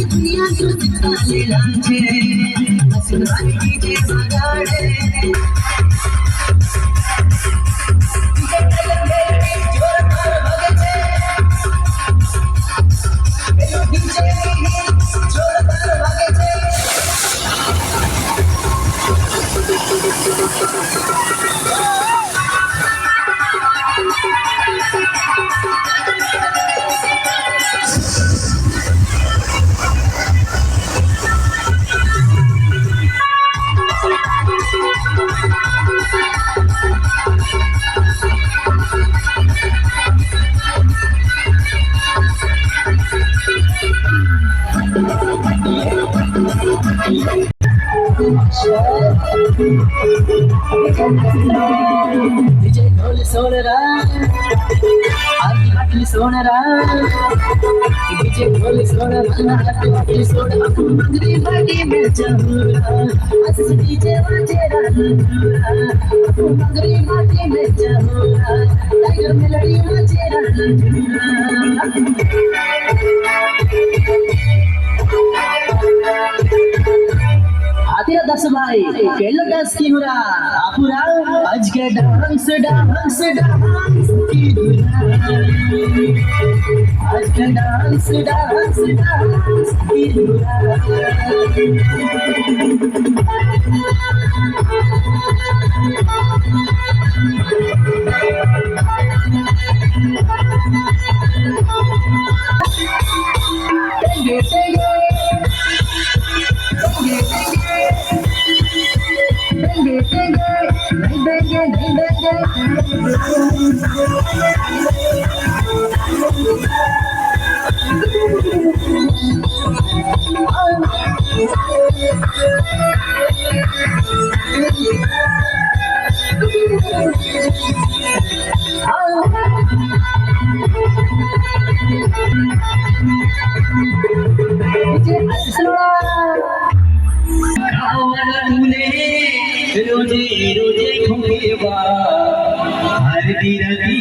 दुनिया विजय ढोल सोनरा आरती बाटली सोनरा विजय ढोल सोनरा आरती बाटली सोनरा मंगरी बाटी में जहुरा आस डीजे बजेरा मंगरी बाटी में जहुरा टाइगर मेलोडी बजेरा आतिरा दस भाई केलो दस की हुरा आपुरा आज के डांस डांस डांस की हुरा आज के डांस डांस डांस की हुरा रोजे रोजे खुलेवा हर दिरती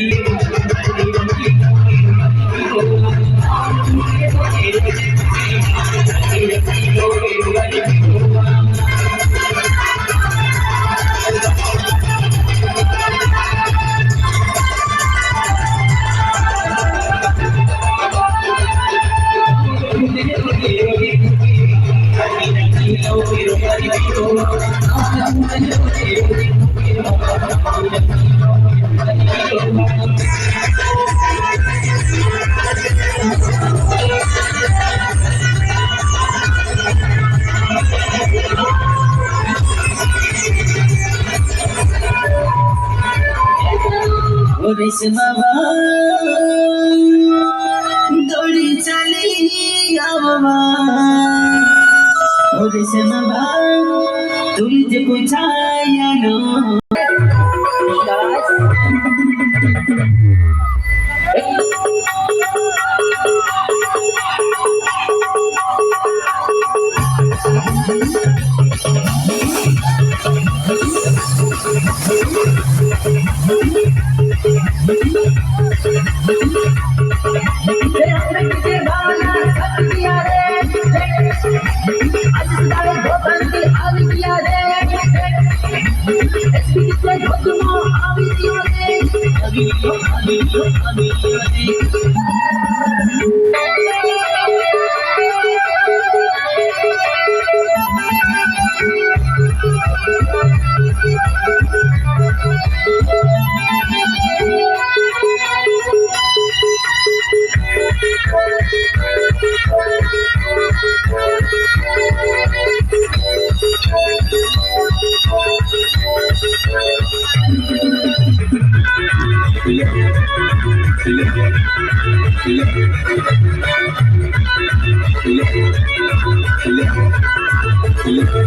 दौड़ी चली आवा तुझे पूछाया नो Yeah.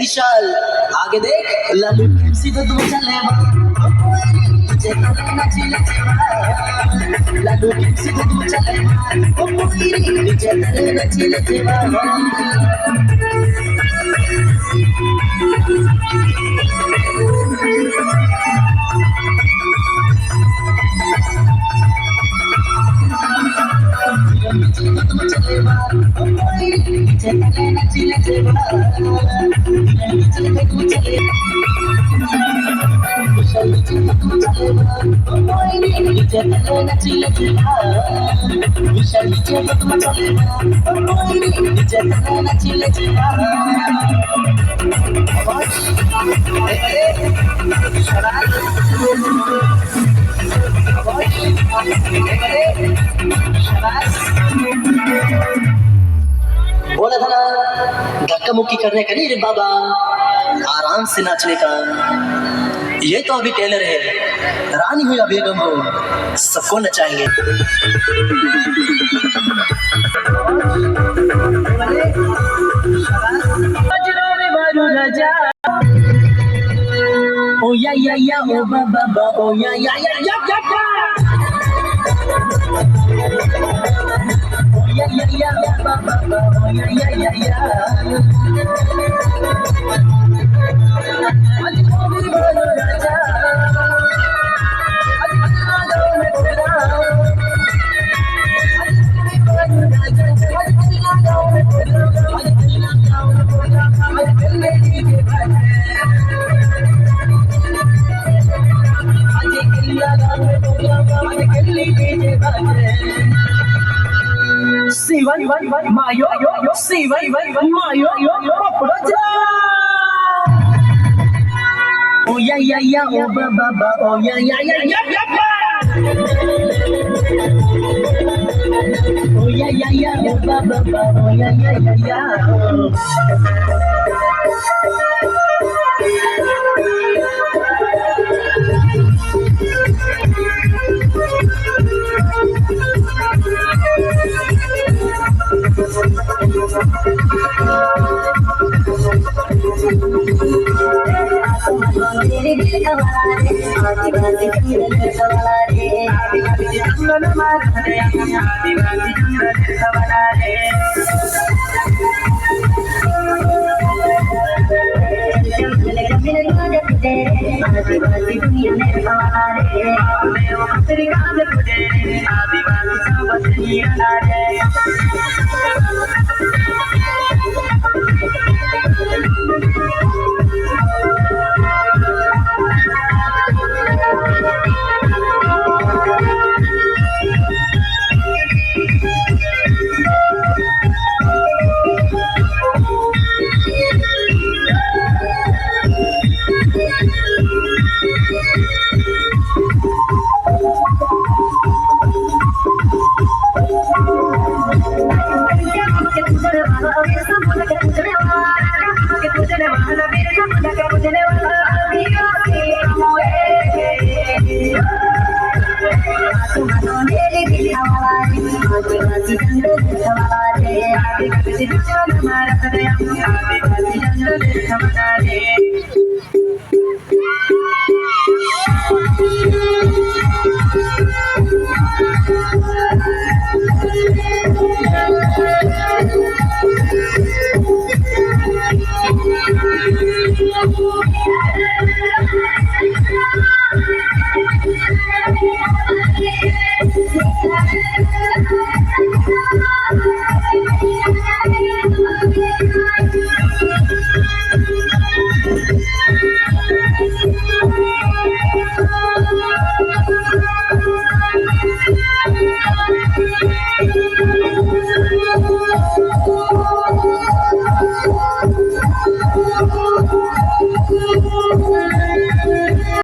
विशाल आगे देख लालू सीधे तुम चले लालू सीधे तुम चले बोला था ना धक्का मुक्की करने का नहीं रे बाबा, आराम से नाचने का। ये तो अभी टेलर है, रानी हुई बेगम हो, सबको नचाएंगे। ओ या ओ बाबा ओ या बाबा ओ या आज कोई बोलो राजा, आज गाओ में तेरा, आज कोई बोलो राजा, आज गाओ में तेरा, आज गाओ में तेरा, आज दिल डीजे बजे, आज गाओ में तेरा, आज दिल डीजे बजे। Sivan Mayo Sivan Mayo Papraja. Oh yeah oh baba oh yeah oh yeah oh baba oh yeah मेरे दिल का वाले आदिवासी जंगल का वाले आदिवासी जंगल मारे आदिवासी जंगल का वाले जंगल मेरे राजा तुझे आदिवासी दुनिया में वाले मैं वो तेरी गाने तुझे आदिवासी सब दुनिया रे